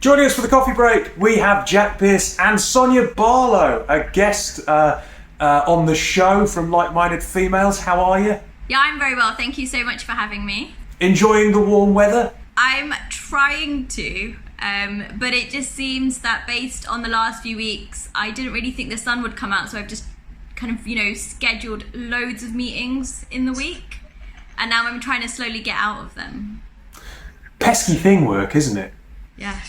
Joining us for the coffee break, we have Jack Pierce and Sonya Barlow, a guest on the show from Like-Minded Females. How are you? Yeah, I'm very well. Thank you so much for having me. Enjoying the warm weather? I'm trying to, but it just seems that based on the last few weeks, I didn't really think the sun would come out, so I've just kind of, scheduled loads of meetings in the week, and now I'm trying to slowly get out of them. Pesky thing work, isn't it? Yeah.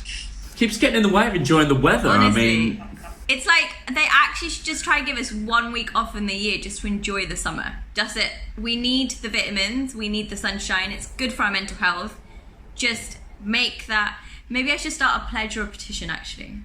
Keeps getting in the way of enjoying the weather. Honestly, it's like they actually should just try and give us 1 week off in the year just to enjoy the summer. That's it. We need the vitamins, we need the sunshine, it's good for our mental health. Just make that. Maybe I should start a pledge or a petition, actually.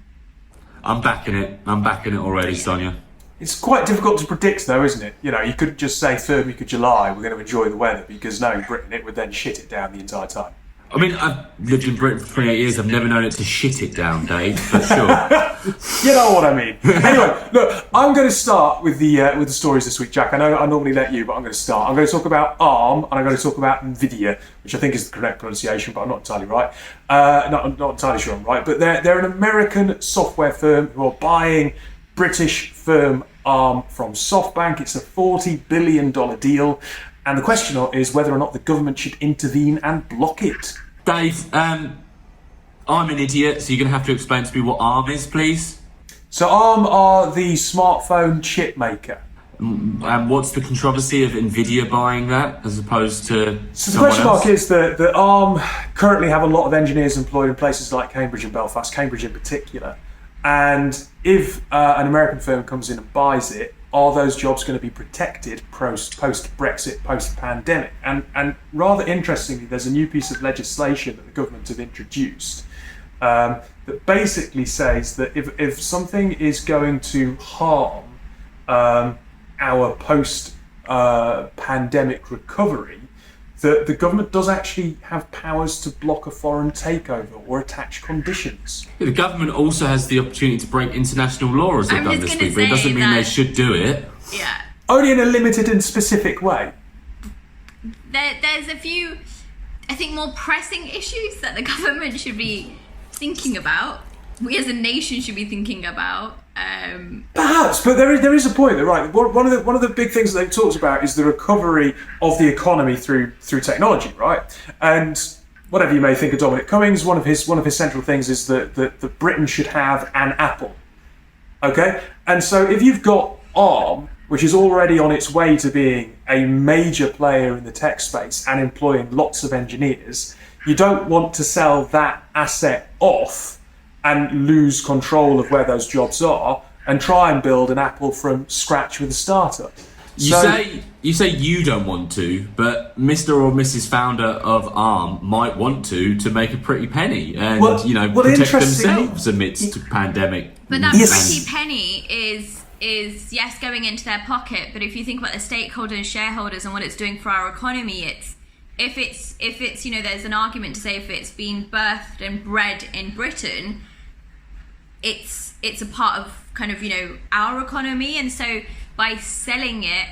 I'm backing it already, Sonya. It's quite difficult to predict though, isn't it? You could just say third week of July, we're going to enjoy the weather, because knowing Britain, it would then shit it down the entire time. I mean, I've lived in Britain for 28 years. I've never known it to shit it down, Dave, for sure. You know what I mean. Anyway, look, I'm going to start with the stories this week, Jack. I know I normally let you, but I'm going to start. I'm going to talk about ARM, and I'm going to talk about Nvidia, which I think is the correct pronunciation, but I'm not entirely right. Not entirely sure I'm right, but they're an American software firm who are buying British firm ARM from SoftBank. It's a $40 billion deal. And the question is whether or not the government should intervene and block it. Dave, I'm an idiot, so you're going to have to explain to me what ARM is, please. So ARM are the smartphone chip maker. And what's the controversy of Nvidia buying that as opposed to So the question mark is that ARM currently have a lot of engineers employed in places like Cambridge and Belfast, Cambridge in particular. And if an American firm comes in and buys it, are those jobs going to be protected post-Brexit, post-pandemic? And rather interestingly, there's a new piece of legislation that the government have introduced that basically says that if something is going to harm our post-pandemic recovery, that the government does actually have powers to block a foreign takeover or attach conditions. The government also has the opportunity to break international law, as they've done this week, but it doesn't mean they should do it. Yeah. Only in a limited and specific way. There's a few, I think, more pressing issues that the government should be thinking about. We as a nation should be thinking about. Perhaps, but there is a point. Right, one of the big things that they've talked about is the recovery of the economy through technology, right? And whatever you may think of Dominic Cummings, one of his central things is that Britain should have an Apple. Okay, and so if you've got ARM, which is already on its way to being a major player in the tech space and employing lots of engineers, you don't want to sell that asset off and lose control of where those jobs are, and try and build an Apple from scratch with a startup. You say you don't want to, but Mr. or Mrs. Founder of ARM might want to make a pretty penny and protect themselves amidst pandemic. But that pretty penny is yes going into their pocket. But if you think about the stakeholders, shareholders, and what it's doing for our economy, if it's there's an argument to say if it's been birthed and bred in Britain, it's a part of kind of our economy, and so by selling it,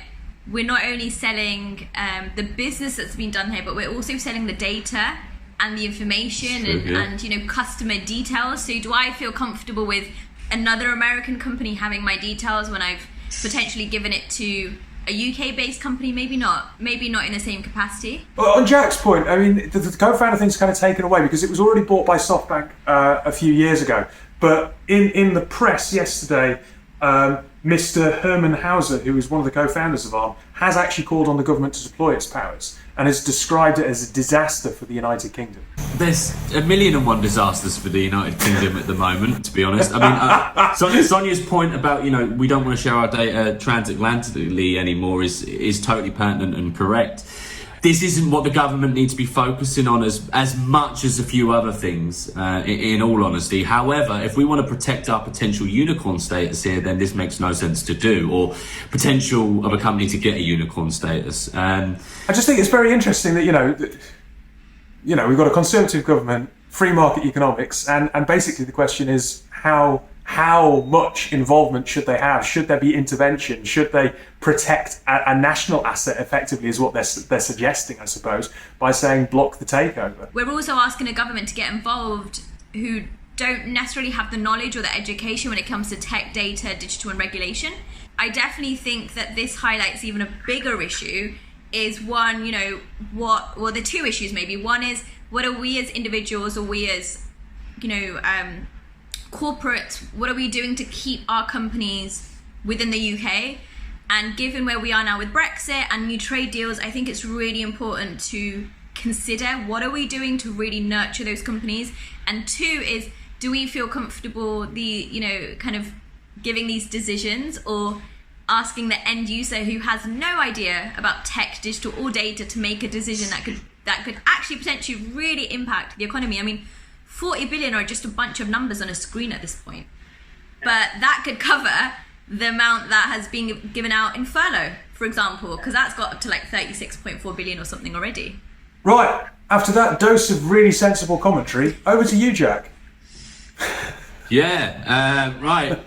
we're not only selling the business that's been done here, but we're also selling the data and the information and customer details. So do I feel comfortable with another American company having my details when I've potentially given it to a UK-based company? Maybe not in the same capacity. Well, on Jack's point, I mean, the co-founder thing's kind of taken away because it was already bought by SoftBank a few years ago. But in the press yesterday, Mr. Herman Hauser, who is one of the co-founders of ARM, has actually called on the government to deploy its powers and has described it as a disaster for the United Kingdom. There's 1,000,001 disasters for the United Kingdom at the moment, to be honest. I mean, Sonia's point about, we don't want to share our data transatlantically anymore is totally pertinent and correct. This isn't what the government needs to be focusing on as much as a few other things, in all honesty. However, if we want to protect our potential unicorn status here, then this makes no sense to do, or potential of a company to get a unicorn status. I just think it's very interesting that, we've got a conservative government, free market economics, and basically the question is how much involvement should they have? Should there be intervention? Should they protect a national asset effectively is what they're suggesting, I suppose, by saying block the takeover. We're also asking a government to get involved who don't necessarily have the knowledge or the education when it comes to tech, data, digital, and regulation. I definitely think that this highlights even a bigger issue is one, there are two issues maybe. One is, what are we as individuals or we as, corporate, what are we doing to keep our companies within the UK? And given where we are now with Brexit and new trade deals, I think it's really important to consider what are we doing to really nurture those companies. And two is, do we feel comfortable kind of giving these decisions, or asking the end user who has no idea about tech, digital, or data to make a decision that could actually potentially really impact the economy. I mean, 40 billion are just a bunch of numbers on a screen at this point, but that could cover the amount that has been given out in furlough, for example, because that's got up to like 36.4 billion or something already. Right, after that dose of really sensible commentary, over to you, Jack. Yeah, right.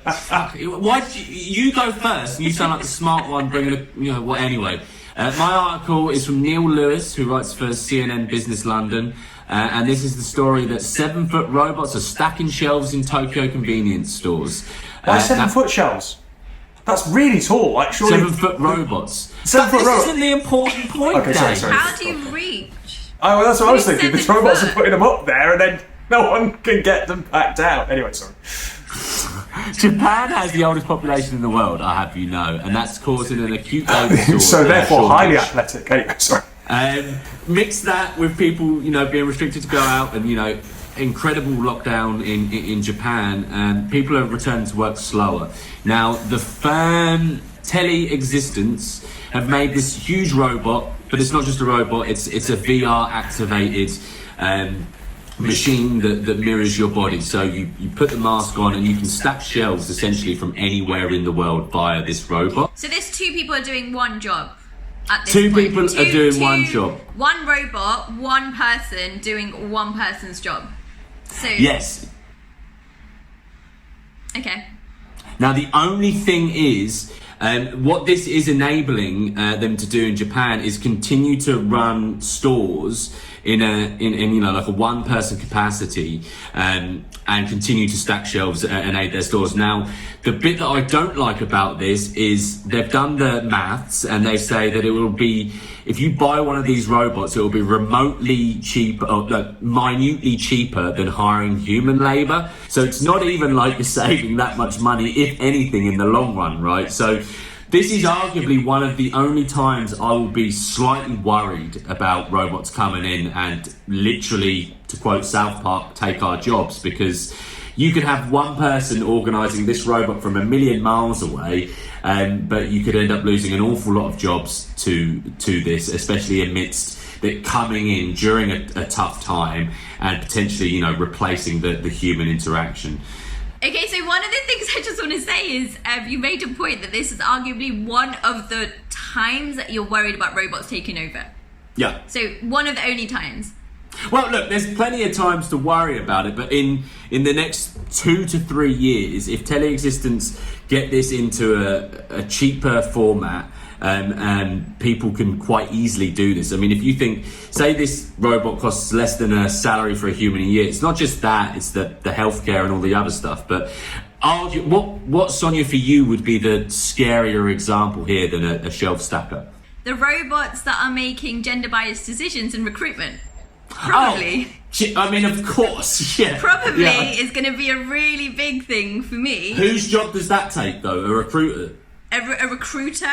Why did you go first? And you sound like the smart one, bringing anyway. My article is from Neil Lewis, who writes for CNN Business London, and this is the story that 7-foot robots are stacking shelves in Tokyo convenience stores. Why 7-foot shelves? That's really tall, like surely. 7-foot robots. 7-foot robots. This isn't the important point, Okay, sorry. How do you reach? Oh, well, that's what I was thinking. The 7 robots are foot. putting them up there, and then no one can get them back down. Anyway, sorry. Japan has the oldest population in the world, I have you know, and that's causing an acute labour So therefore, highly shortage. athletic. Anyway, sorry. Mix that with people, being restricted to go out, and incredible lockdown in Japan, and people are returning to work slower. Now, the firm Teleexistence have made this huge robot, but it's not just a robot; it's a VR activated machine that mirrors your body. So you put the mask on and you can stack shelves essentially from anywhere in the world via this robot. So there's two people are doing one job at this Two point. people are doing one job. One robot, one person doing one person's job. So Yes. Okay. Now the only thing is, what this is enabling them to do in Japan is continue to run stores in like a one person capacity, and continue to stack shelves and aid their stores. Now, the bit that I don't like about this is they've done the maths and they say that it will be, if you buy one of these robots, it will be remotely cheaper, minutely cheaper than hiring human labor. So it's not even like you're saving that much money, if anything, in the long run, right? So this is arguably one of the only times I will be slightly worried about robots coming in and literally, to quote South Park, take our jobs, because you could have one person organising this robot from a million miles away, but you could end up losing an awful lot of jobs to this, especially amidst it coming in during a tough time and potentially, replacing the human interaction. Okay, so one of the things I just want to say is you made a point that this is arguably one of the times that you're worried about robots taking over. Yeah. So one of the only times. Well, look, there's plenty of times to worry about it, but in the next 2 to 3 years, if Teleexistence get this into a cheaper format, and people can quite easily do this. I mean, if you think, say this robot costs less than a salary for a human a year, it's not just that, it's the healthcare and all the other stuff. But what Sonya, for you would be the scarier example here than a shelf stacker? The robots that are making gender biased decisions in recruitment. Probably. Oh, I mean, of course, yeah. Probably Yeah. is going to be a really big thing for me. Whose job does that take, though? A recruiter? A recruiter,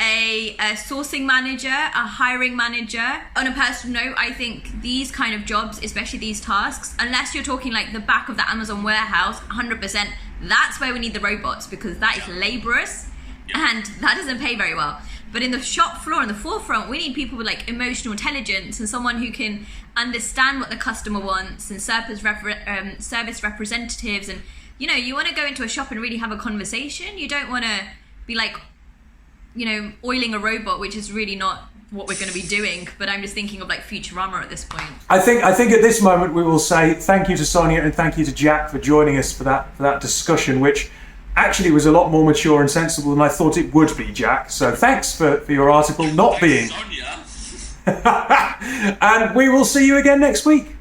a sourcing manager, a hiring manager. On a personal note, I think these kind of jobs, especially these tasks, unless you're talking like the back of the Amazon warehouse, 100%, that's where we need the robots, because that is laborious and that doesn't pay very well. But in the shop floor, in the forefront, we need people with like emotional intelligence and someone who can understand what the customer wants, and service representatives. And you want to go into a shop and really have a conversation. You don't want to be like, oiling a robot, which is really not what we're going to be doing. But I'm just thinking of like Futurama at this point. I think at this moment we will say thank you to Sonya and thank you to Jack for joining us for that discussion, which actually was a lot more mature and sensible than I thought it would be, Jack. So thanks for your article not being. And we will see you again next week.